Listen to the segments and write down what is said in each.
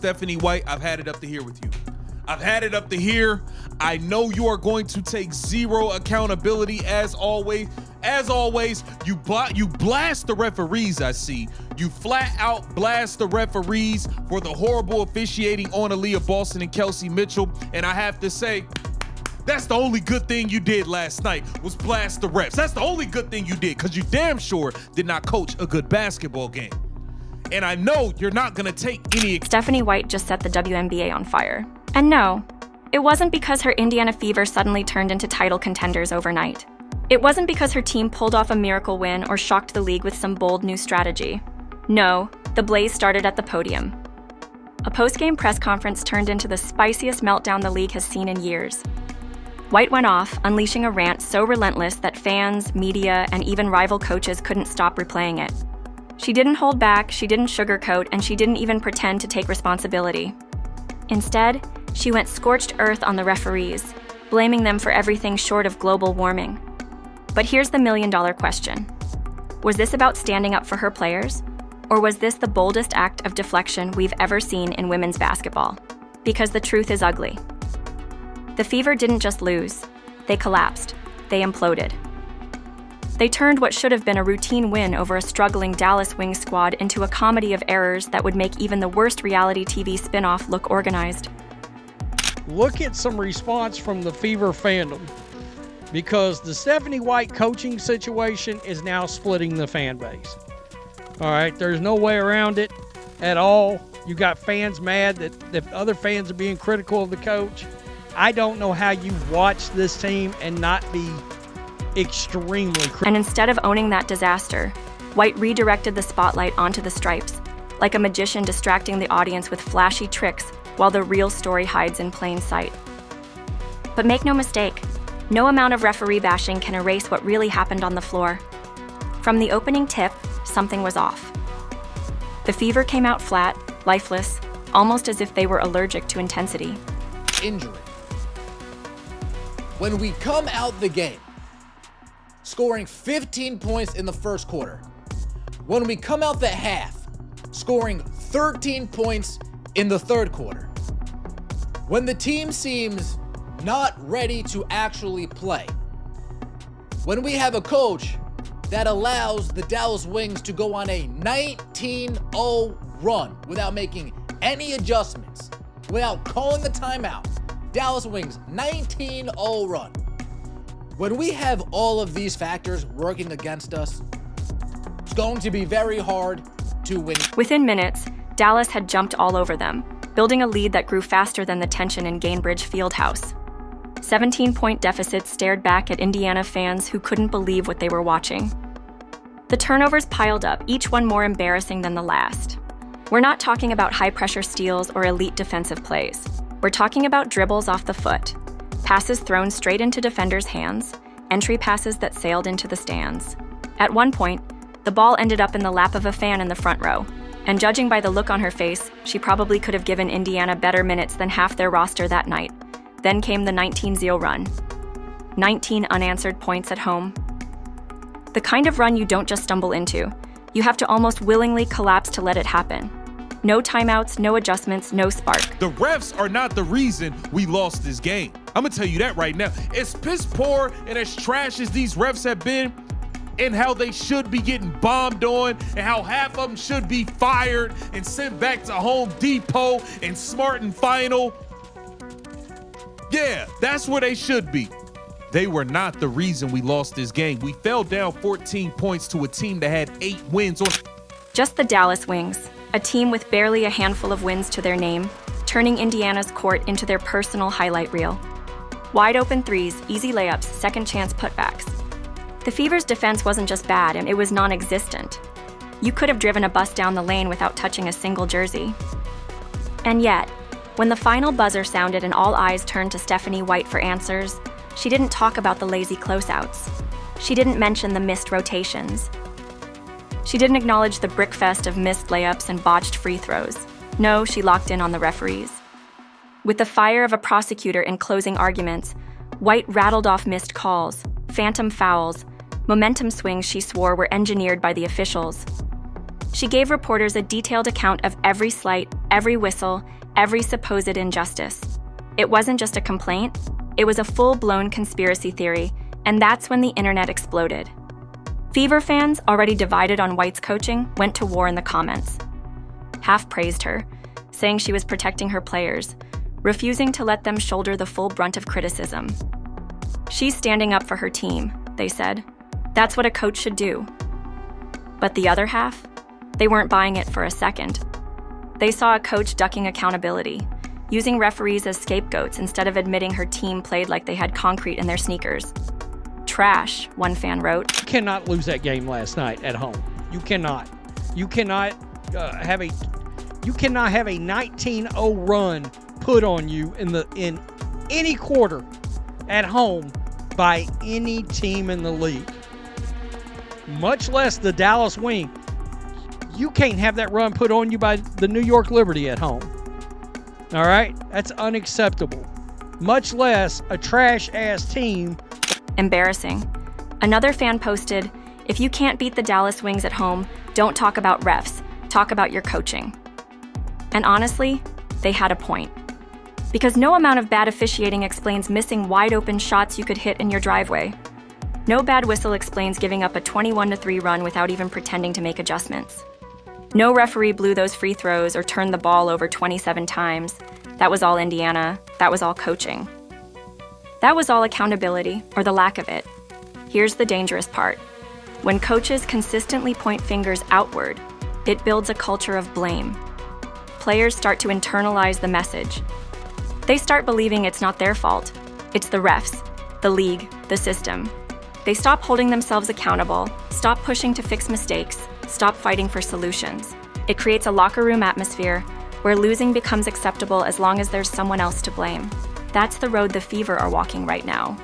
Stephanie White, I've had it up to here with you. I've had it up to here. I know you are going to take zero accountability as always. As always, you blast the referees, I see. You flat out blast the referees for the horrible officiating on Aaliyah Boston and Kelsey Mitchell. And I have to say, that's the only good thing you did last night was blast the refs. That's the only good thing you did, because you damn sure did not coach a good basketball game. And I know you're not going to take any... Stephanie White just set the WNBA on fire. And no, it wasn't because her Indiana Fever suddenly turned into title contenders overnight. It wasn't because her team pulled off a miracle win or shocked the league with some bold new strategy. No, the blaze started at the podium. A post-game press conference turned into the spiciest meltdown the league has seen in years. White went off, unleashing a rant so relentless that fans, media, and even rival coaches couldn't stop replaying it. She didn't hold back, she didn't sugarcoat, and she didn't even pretend to take responsibility. Instead, she went scorched earth on the referees, blaming them for everything short of global warming. But here's the million-dollar question. Was this about standing up for her players? Or was this the boldest act of deflection we've ever seen in women's basketball? Because the truth is ugly. The Fever didn't just lose. They collapsed. They imploded. They turned what should have been a routine win over a struggling Dallas Wings squad into a comedy of errors that would make even the worst reality TV spinoff look organized. Look at some response from the Fever fandom, because the Stephanie White coaching situation is now splitting the fan base. All right, there's no way around it at all. You got fans mad that other fans are being critical of the coach. I don't know how you watch this team and not be extremely critical. And instead of owning that disaster, White redirected the spotlight onto the Stripes, like a magician distracting the audience with flashy tricks while the real story hides in plain sight. But make no mistake, no amount of referee bashing can erase what really happened on the floor. From the opening tip, something was off. The Fever came out flat, lifeless, almost as if they were allergic to intensity. Injury. When we come out the game, scoring 15 points in the first quarter. When we come out the half, scoring 13 points in the third quarter. When the team seems not ready to actually play. When we have a coach that allows the Dallas Wings to go on a 19-0 run without making any adjustments, without calling the timeout. Dallas Wings 19-0 run. When we have all of these factors working against us, it's going to be very hard to win. Within minutes, Dallas had jumped all over them, building a lead that grew faster than the tension in Gainbridge Fieldhouse. 17-point deficits stared back at Indiana fans who couldn't believe what they were watching. The turnovers piled up, each one more embarrassing than the last. We're not talking about high-pressure steals or elite defensive plays. We're talking about dribbles off the foot, passes thrown straight into defenders' hands, entry passes that sailed into the stands. At one point, the ball ended up in the lap of a fan in the front row, and judging by the look on her face, she probably could have given Indiana better minutes than half their roster that night. Then came the 19-0 run. 19 unanswered points at home. The kind of run you don't just stumble into. You have to almost willingly collapse to let it happen. No timeouts, no adjustments, no spark. The refs are not the reason we lost this game. I'm gonna tell you that right now. As piss poor and as trash as these refs have been, and how they should be getting bombed on, and how half of them should be fired and sent back to Home Depot and Smart and Final. Yeah, that's where they should be. They were not the reason we lost this game. We fell down 14 points to a team that had 8 wins on. Just the Dallas Wings, a team with barely a handful of wins to their name, turning Indiana's court into their personal highlight reel. Wide open threes, easy layups, second chance putbacks. The Fever's defense wasn't just bad, it was non-existent. You could have driven a bus down the lane without touching a single jersey. And yet, when the final buzzer sounded and all eyes turned to Stephanie White for answers, she didn't talk about the lazy closeouts. She didn't mention the missed rotations. She didn't acknowledge the brickfest of missed layups and botched free throws. No, she locked in on the referees. With the fire of a prosecutor in closing arguments, White rattled off missed calls, phantom fouls, momentum swings she swore were engineered by the officials. She gave reporters a detailed account of every slight, every whistle, every supposed injustice. It wasn't just a complaint, it was a full-blown conspiracy theory, and that's when the internet exploded. Fever fans, already divided on White's coaching, went to war in the comments. Half praised her, saying she was protecting her players, refusing to let them shoulder the full brunt of criticism. She's standing up for her team, they said. That's what a coach should do. But the other half? They weren't buying it for a second. They saw a coach ducking accountability, using referees as scapegoats instead of admitting her team played like they had concrete in their sneakers. Trash, one fan wrote. You cannot lose that game last night at home. You cannot. You cannot have a 19-0 run put on you in any quarter at home by any team in the league. Much less the Dallas Wing. You can't have that run put on you by the New York Liberty at home. All right? That's unacceptable. Much less a trash-ass team. Embarrassing. Another fan posted, "If you can't beat the Dallas Wings at home, don't talk about refs. Talk about your coaching." And honestly, they had a point. Because no amount of bad officiating explains missing wide-open shots you could hit in your driveway. No bad whistle explains giving up a 21-3 run without even pretending to make adjustments. No referee blew those free throws or turned the ball over 27 times. That was all Indiana. That was all coaching. That was all accountability, or the lack of it. Here's the dangerous part. When coaches consistently point fingers outward, it builds a culture of blame. Players start to internalize the message. They start believing it's not their fault. It's the refs, the league, the system. They stop holding themselves accountable, stop pushing to fix mistakes, stop fighting for solutions. It creates a locker room atmosphere where losing becomes acceptable as long as there's someone else to blame. That's the road the Fever are walking right now.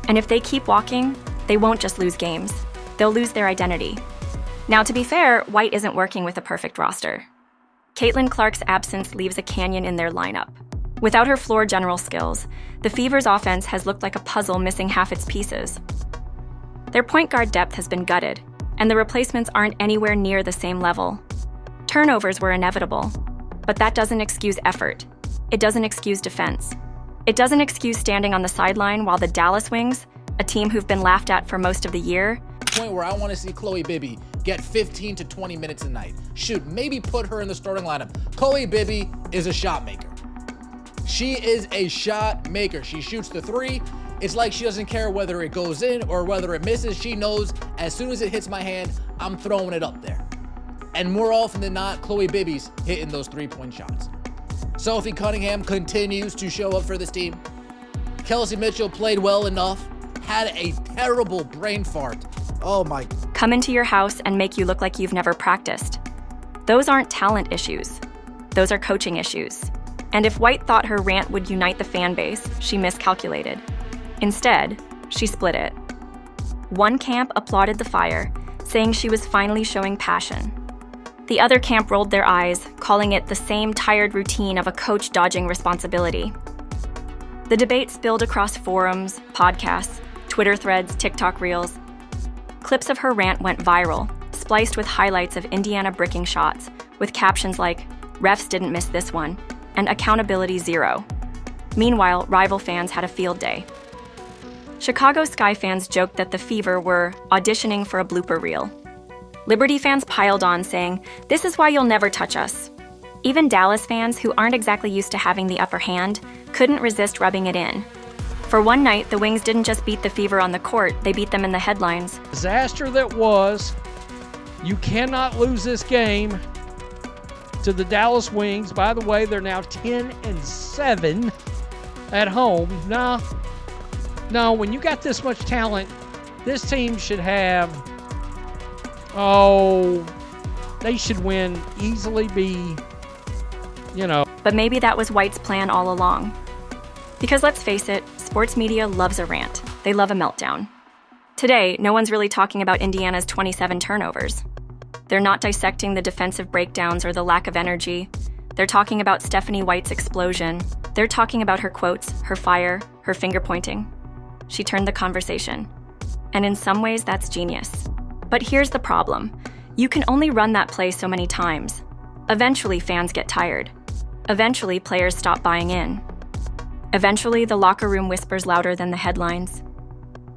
And if they keep walking, they won't just lose games. They'll lose their identity. Now, to be fair, White isn't working with a perfect roster. Caitlin Clark's absence leaves a canyon in their lineup. Without her floor general skills, the Fever's offense has looked like a puzzle missing half its pieces. Their point guard depth has been gutted, and the replacements aren't anywhere near the same level. Turnovers were inevitable, but that doesn't excuse effort. It doesn't excuse defense. It doesn't excuse standing on the sideline while the Dallas Wings, a team who've been laughed at for most of the year, point where I want to see Chloe Bibby get 15 to 20 minutes a night. Should maybe put her in the starting lineup. Chloe Bibby is a shot maker. She is a shot maker. She shoots the three. It's like she doesn't care whether it goes in or whether it misses. She knows as soon as it hits my hand, I'm throwing it up there. And more often than not, Chloe Bibby's hitting those three-point shots. Sophie Cunningham continues to show up for this team. Kelsey Mitchell played well enough, had a terrible brain fart. Oh my. Come into your house and make you look like you've never practiced. Those aren't talent issues. Those are coaching issues. And if White thought her rant would unite the fan base, she miscalculated. Instead, she split it. One camp applauded the fire, saying she was finally showing passion. The other camp rolled their eyes, calling it the same tired routine of a coach dodging responsibility. The debate spilled across forums, podcasts, Twitter threads, TikTok reels. Clips of her rant went viral, spliced with highlights of Indiana bricking shots, with captions like, "Refs didn't miss this one," and "accountability zero." Meanwhile, rival fans had a field day. Chicago Sky fans joked that the Fever were auditioning for a blooper reel. Liberty fans piled on, saying, "This is why you'll never touch us." Even Dallas fans, who aren't exactly used to having the upper hand, couldn't resist rubbing it in. For one night, the Wings didn't just beat the Fever on the court, they beat them in the headlines. Disaster that was. You cannot lose this game to the Dallas Wings. By the way, they're now 10-7 at home. No, when you got this much talent, this team should have, they should win, easily be, But maybe that was White's plan all along. Because let's face it, sports media loves a rant. They love a meltdown. Today, no one's really talking about Indiana's 27 turnovers. They're not dissecting the defensive breakdowns or the lack of energy. They're talking about Stephanie White's explosion. They're talking about her quotes, her fire, her finger pointing. She turned the conversation. And in some ways, that's genius. But here's the problem. You can only run that play so many times. Eventually, fans get tired. Eventually, players stop buying in. Eventually, the locker room whispers louder than the headlines.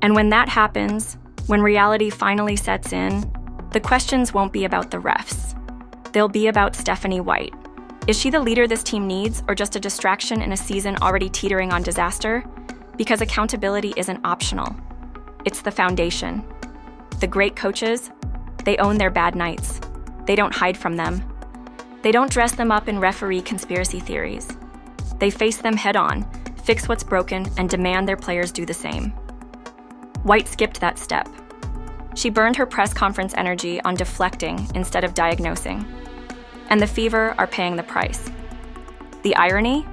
And when that happens, when reality finally sets in, the questions won't be about the refs. They'll be about Stephanie White. Is she the leader this team needs, or just a distraction in a season already teetering on disaster? Because accountability isn't optional. It's the foundation. The great coaches, they own their bad nights. They don't hide from them. They don't dress them up in referee conspiracy theories. They face them head on, fix what's broken, and demand their players do the same. White skipped that step. She burned her press conference energy on deflecting instead of diagnosing. And the Fever are paying the price. The irony?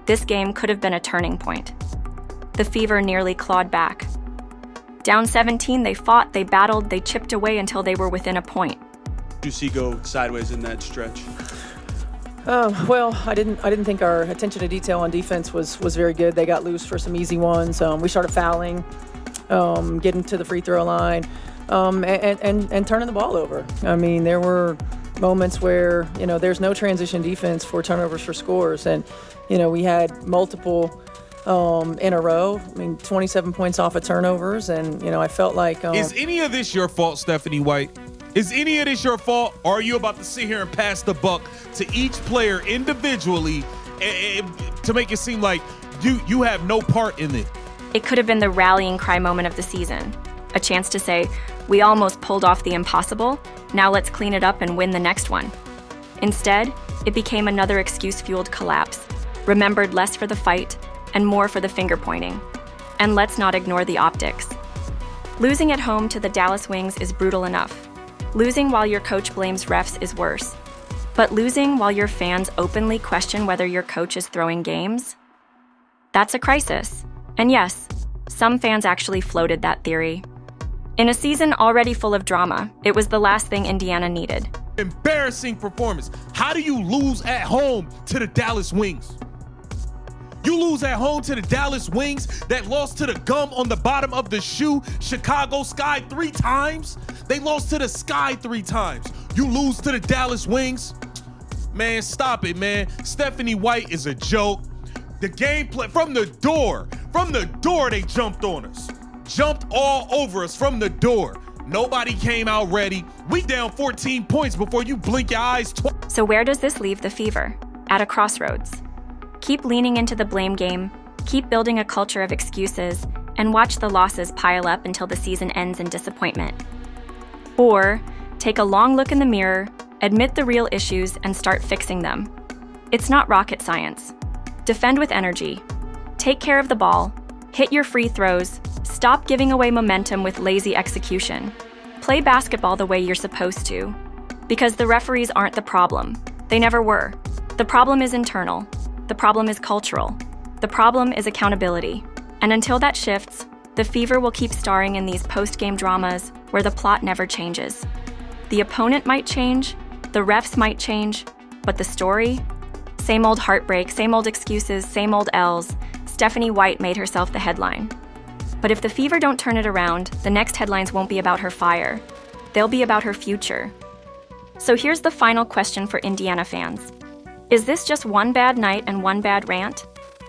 This game could have been a turning point. The Fever nearly clawed back. Down 17, they fought, they battled, they chipped away until they were within a point. Did you see go sideways in that stretch? Well, I didn't think our attention to detail on defense was very good. They got loose for some easy ones. We started fouling, getting to the free throw line, and turning the ball over. I mean, there were moments where, there's no transition defense for turnovers for scores. And, we had multiple in a row. I mean, 27 points off of turnovers. And, I felt like... Is any of this your fault, Stephanie White? Is any of this your fault? Or are you about to sit here and pass the buck to each player individually to make it seem like you have no part in it? It could have been the rallying cry moment of the season. A chance to say, we almost pulled off the impossible, now let's clean it up and win the next one. Instead, it became another excuse-fueled collapse, remembered less for the fight and more for the finger-pointing. And let's not ignore the optics. Losing at home to the Dallas Wings is brutal enough. Losing while your coach blames refs is worse. But losing while your fans openly question whether your coach is throwing games? That's a crisis. And yes, some fans actually floated that theory. In a season already full of drama, it was the last thing Indiana needed. Embarrassing performance. How do you lose at home to the Dallas Wings? You lose at home to the Dallas Wings that lost to the gum on the bottom of the shoe, Chicago Sky 3 times? They lost to the Sky 3 times. You lose to the Dallas Wings? Man, stop it, man. Stephanie White is a joke. The gameplay from the door they jumped on us. Jumped all over us from the door. Nobody came out ready. We down 14 points before you blink your eyes twice. So where does this leave the Fever? At a crossroads. Keep leaning into the blame game, keep building a culture of excuses, and watch the losses pile up until the season ends in disappointment. Or take a long look in the mirror, admit the real issues, and start fixing them. It's not rocket science. Defend with energy. Take care of the ball. Hit your free throws. Stop giving away momentum with lazy execution. Play basketball the way you're supposed to. Because the referees aren't the problem. They never were. The problem is internal. The problem is cultural. The problem is accountability. And until that shifts, the Fever will keep starring in these post-game dramas where the plot never changes. The opponent might change, the refs might change, but the story? Same old heartbreak, same old excuses, same old L's. Stephanie White made herself the headline. But if the Fever don't turn it around, the next headlines won't be about her fire. They'll be about her future. So here's the final question for Indiana fans. Is this just one bad night and one bad rant?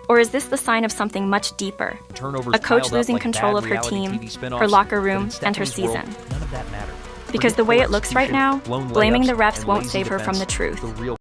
Or is this the sign of something much deeper? Turnovers A coach piled up losing like control bad of her reality team, TV spinoffs, her locker but in room, and her Stephanie's world, season. none of that mattered. Because Forget the way it poor looks right execution, now, blown blaming layups, the refs and won't lazy save her from defense. the truth. The real